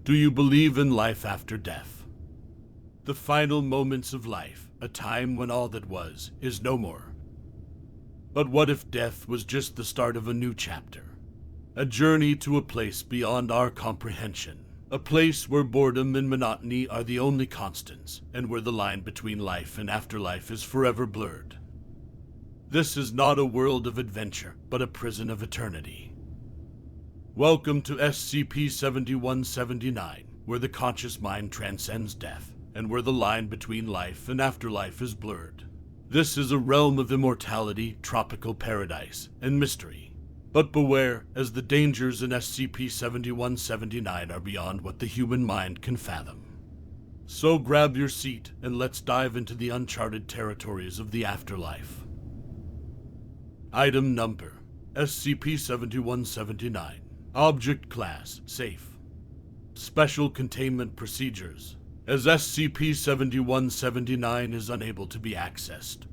Do you believe in life after death? The final moments of life, a time when all that was is no more. But what if death was just the start of a new chapter? A journey to a place beyond our comprehension. A place where boredom and monotony are the only constants, and where the line between life and afterlife is forever blurred. This is not a world of adventure, but a prison of eternity. Welcome to SCP-7179, where the conscious mind transcends death, and where the line between life and afterlife is blurred. This is a realm of immortality, tropical paradise, and mystery. But beware, as the dangers in SCP-7179 are beyond what the human mind can fathom. So grab your seat, and let's dive into the uncharted territories of the afterlife. Item Number: SCP-7179. Object Class: Safe. Special Containment Procedures: as SCP-7179 is unable to be accessed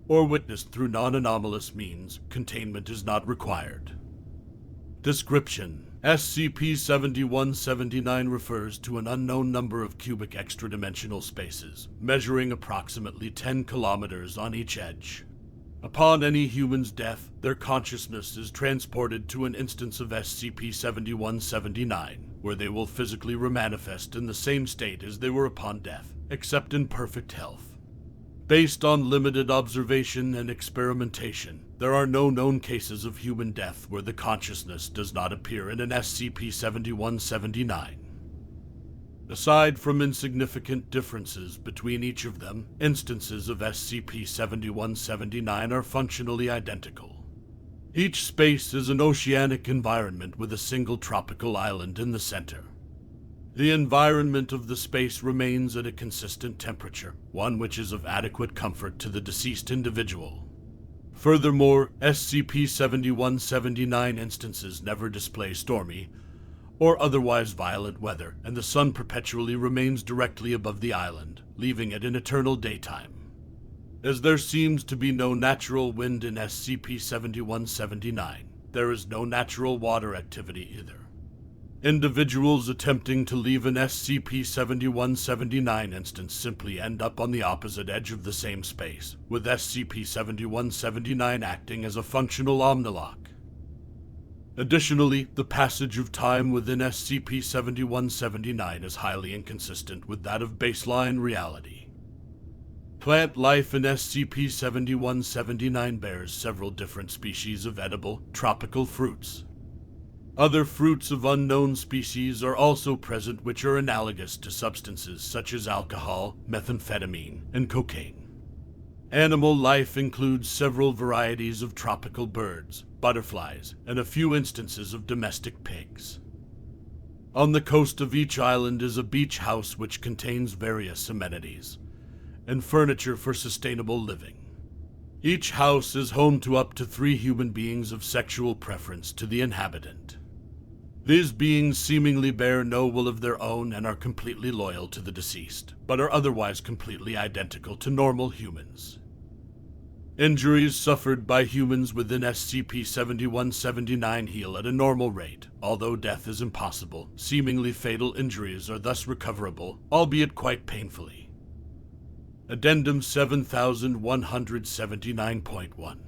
or witnessed through non-anomalous means, containment is not required. Description: SCP-7179 refers to an unknown number of cubic extradimensional spaces, measuring approximately 10 kilometers on each edge. Upon any human's death, their consciousness is transported to an instance of SCP-7179, where they will physically remanifest in the same state as they were upon death, except in perfect health. Based on limited observation and experimentation, there are no known cases of human death where the consciousness does not appear in an SCP-7179. Aside from insignificant differences between each of them, instances of SCP-7179 are functionally identical. Each space is an oceanic environment with a single tropical island in the center. The environment of the space remains at a consistent temperature, one which is of adequate comfort to the deceased individual. Furthermore, SCP-7179 instances never display stormy or otherwise violent weather, and the sun perpetually remains directly above the island, leaving it in eternal daytime. As there seems to be no natural wind in SCP-7179, there is no natural water activity either. Individuals attempting to leave an SCP-7179 instance simply end up on the opposite edge of the same space, with SCP-7179 acting as a functional omnilock. Additionally, the passage of time within SCP-7179 is highly inconsistent with that of baseline reality. Plant life in SCP-7179 bears several different species of edible, tropical fruits. Other fruits of unknown species are also present which are analogous to substances such as alcohol, methamphetamine, and cocaine. Animal life includes several varieties of tropical birds, butterflies, and a few instances of domestic pigs. On the coast of each island is a beach house which contains various amenities and furniture for sustainable living. Each house is home to up to 3 human beings of sexual preference to the inhabitant. These beings seemingly bear no will of their own and are completely loyal to the deceased, but are otherwise completely identical to normal humans. Injuries suffered by humans within SCP-7179 heal at a normal rate. Although death is impossible, seemingly fatal injuries are thus recoverable, albeit quite painfully. Addendum 7179.1.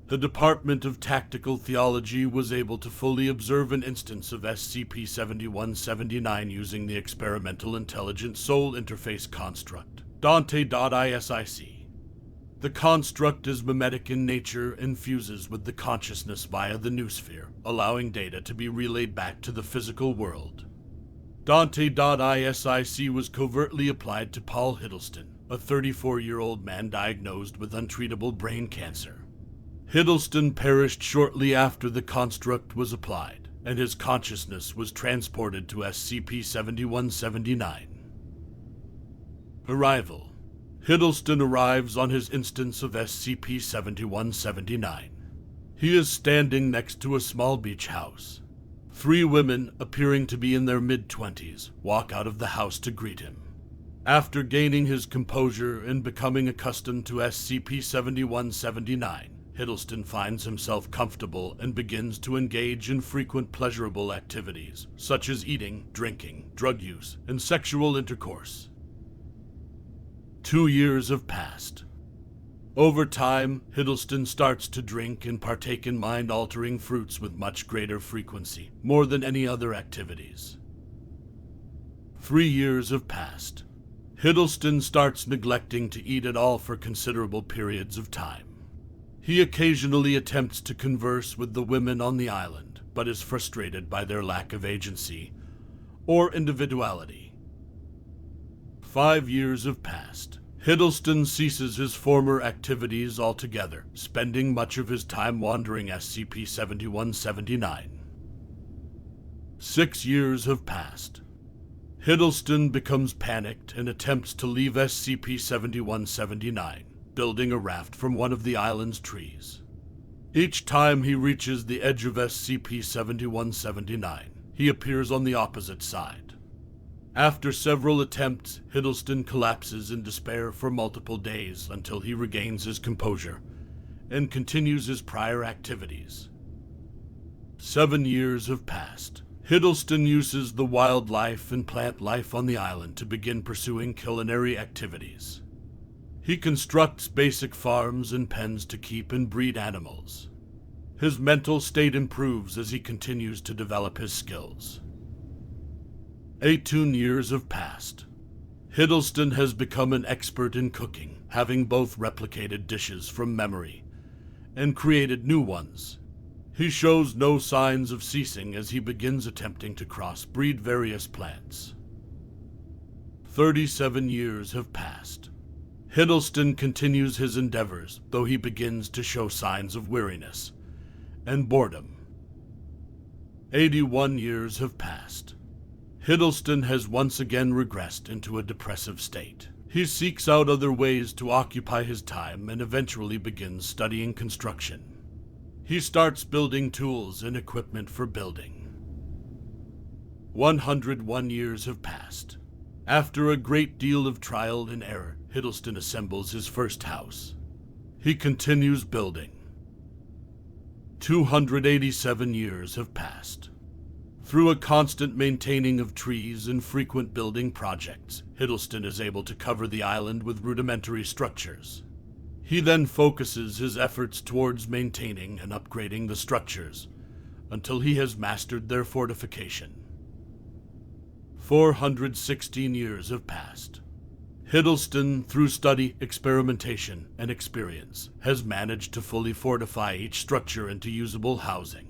The Department of Tactical Theology was able to fully observe an instance of SCP-7179 using the Experimental Intelligent Soul Interface Construct, Dante.isic. The construct is mimetic in nature and fuses with the consciousness via the noosphere, allowing data to be relayed back to the physical world. Dante.isic was covertly applied to Paul Hiddleston, a 34-year-old man diagnosed with untreatable brain cancer. Hiddleston perished shortly after the construct was applied, and his consciousness was transported to SCP-7179. Arrival: Hiddleston arrives on his instance of SCP-7179. He is standing next to a small beach house. 3 women, appearing to be in their mid-20s, walk out of the house to greet him. After gaining his composure and becoming accustomed to SCP-7179, Hiddleston finds himself comfortable and begins to engage in frequent pleasurable activities, such as eating, drinking, drug use, and sexual intercourse. 2 years have passed. Over time, Hiddleston starts to drink and partake in mind-altering fruits with much greater frequency, more than any other activities. 3 years have passed. Hiddleston starts neglecting to eat at all for considerable periods of time. He occasionally attempts to converse with the women on the island, but is frustrated by their lack of agency or individuality. 5 years have passed. Hiddleston ceases his former activities altogether, spending much of his time wandering SCP-7179. 6 years have passed. Hiddleston becomes panicked and attempts to leave SCP-7179, building a raft from one of the island's trees. Each time he reaches the edge of SCP-7179, he appears on the opposite side. After several attempts, Hiddleston collapses in despair for multiple days until he regains his composure and continues his prior activities. 7 years have passed. Hiddleston uses the wildlife and plant life on the island to begin pursuing culinary activities. He constructs basic farms and pens to keep and breed animals. His mental state improves as he continues to develop his skills. 18 years have passed. Hiddleston has become an expert in cooking, having both replicated dishes from memory and created new ones. He shows no signs of ceasing as he begins attempting to crossbreed various plants. 37 years have passed. Hiddleston continues his endeavors, though he begins to show signs of weariness and boredom. 81 years have passed. Hiddleston has once again regressed into a depressive state. He seeks out other ways to occupy his time and eventually begins studying construction. He starts building tools and equipment for building. 101 years have passed. After a great deal of trial and error, Hiddleston assembles his first house. He continues building. 287 years have passed. Through a constant maintaining of trees and frequent building projects, Hiddleston is able to cover the island with rudimentary structures. He then focuses his efforts towards maintaining and upgrading the structures until he has mastered their fortification. 416 years have passed. Hiddleston, through study, experimentation, and experience, has managed to fully fortify each structure into usable housing.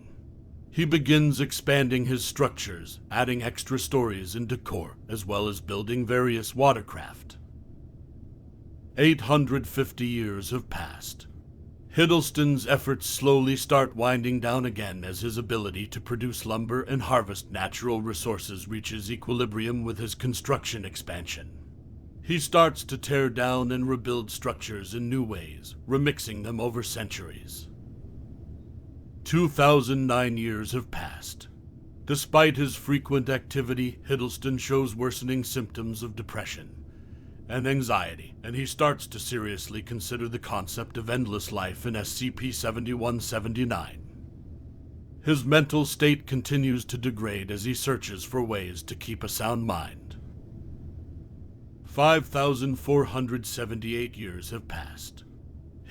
He begins expanding his structures, adding extra stories and decor, as well as building various watercraft. 850 years have passed. Hiddleston's efforts slowly start winding down again as his ability to produce lumber and harvest natural resources reaches equilibrium with his construction expansion. He starts to tear down and rebuild structures in new ways, remixing them over centuries. 2009 years have passed. Despite his frequent activity, Hiddleston shows worsening symptoms of depression and anxiety, and he starts to seriously consider the concept of endless life in SCP-7179. His mental state continues to degrade as he searches for ways to keep a sound mind. 5,478 years have passed.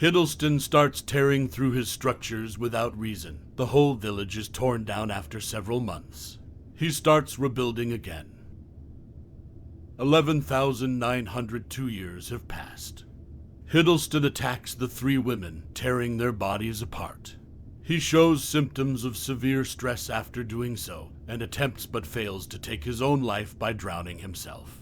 Hiddleston starts tearing through his structures without reason. The whole village is torn down after several months. He starts rebuilding again. 11,902 years have passed. Hiddleston attacks the 3 women, tearing their bodies apart. He shows symptoms of severe stress after doing so, and attempts but fails to take his own life by drowning himself.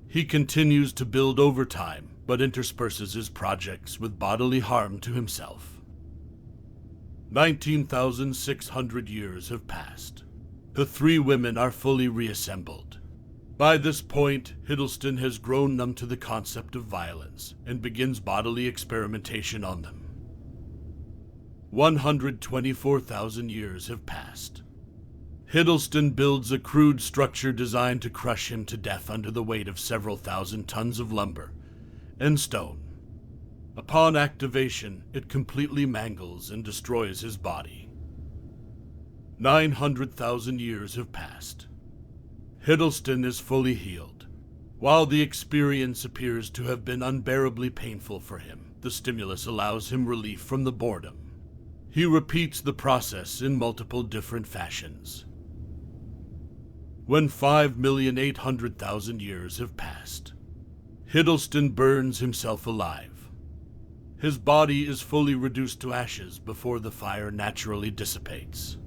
He continues to build over time, but intersperses his projects with bodily harm to himself. 19,600 years have passed. The 3 women are fully reassembled. By this point, Hiddleston has grown numb to the concept of violence and begins bodily experimentation on them. 124,000 years have passed. Hiddleston builds a crude structure designed to crush him to death under the weight of several thousand tons of lumber and stone. Upon activation, it completely mangles and destroys his body. 900,000 years have passed. Hiddleston is fully healed. While the experience appears to have been unbearably painful for him, the stimulus allows him relief from the boredom. He repeats the process in multiple different fashions. When 5,800,000 years have passed, Hiddleston burns himself alive. His body is fully reduced to ashes before the fire naturally dissipates.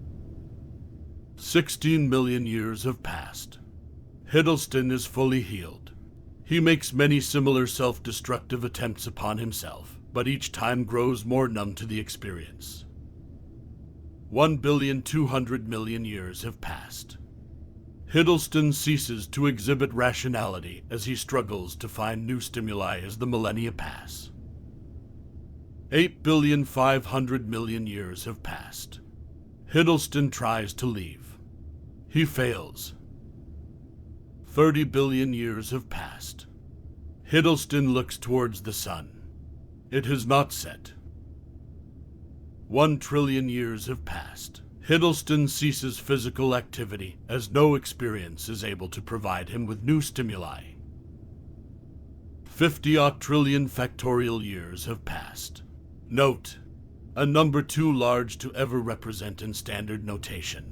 16 million years have passed. Hiddleston is fully healed. He makes many similar self-destructive attempts upon himself, but each time grows more numb to the experience. 1,200,000,000 years have passed. Hiddleston ceases to exhibit rationality as he struggles to find new stimuli as the millennia pass. 8,500,000,000 years have passed. Hiddleston tries to leave. He fails. 30 billion years have passed. Hiddleston looks towards the sun. It has not set. 1 trillion years have passed. Hiddleston ceases physical activity as no experience is able to provide him with new stimuli. 50 trillion factorial years have passed. Note: a number too large to ever represent in standard notation.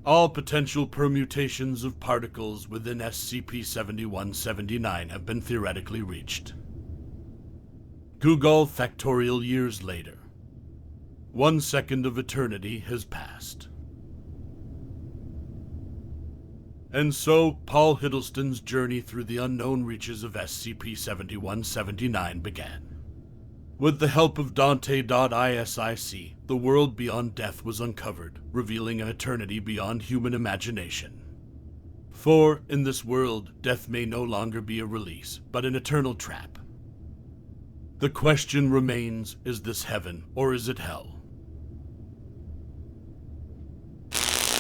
All potential permutations of particles within SCP-7179 have been theoretically reached. Google factorial years later. 1 second of eternity has passed. And so, Paul Hiddleston's journey through the unknown reaches of SCP-7179 began. With the help of Dante.isic, the world beyond death was uncovered, revealing an eternity beyond human imagination. For, in this world, death may no longer be a release, but an eternal trap. The question remains, is this heaven or is it hell?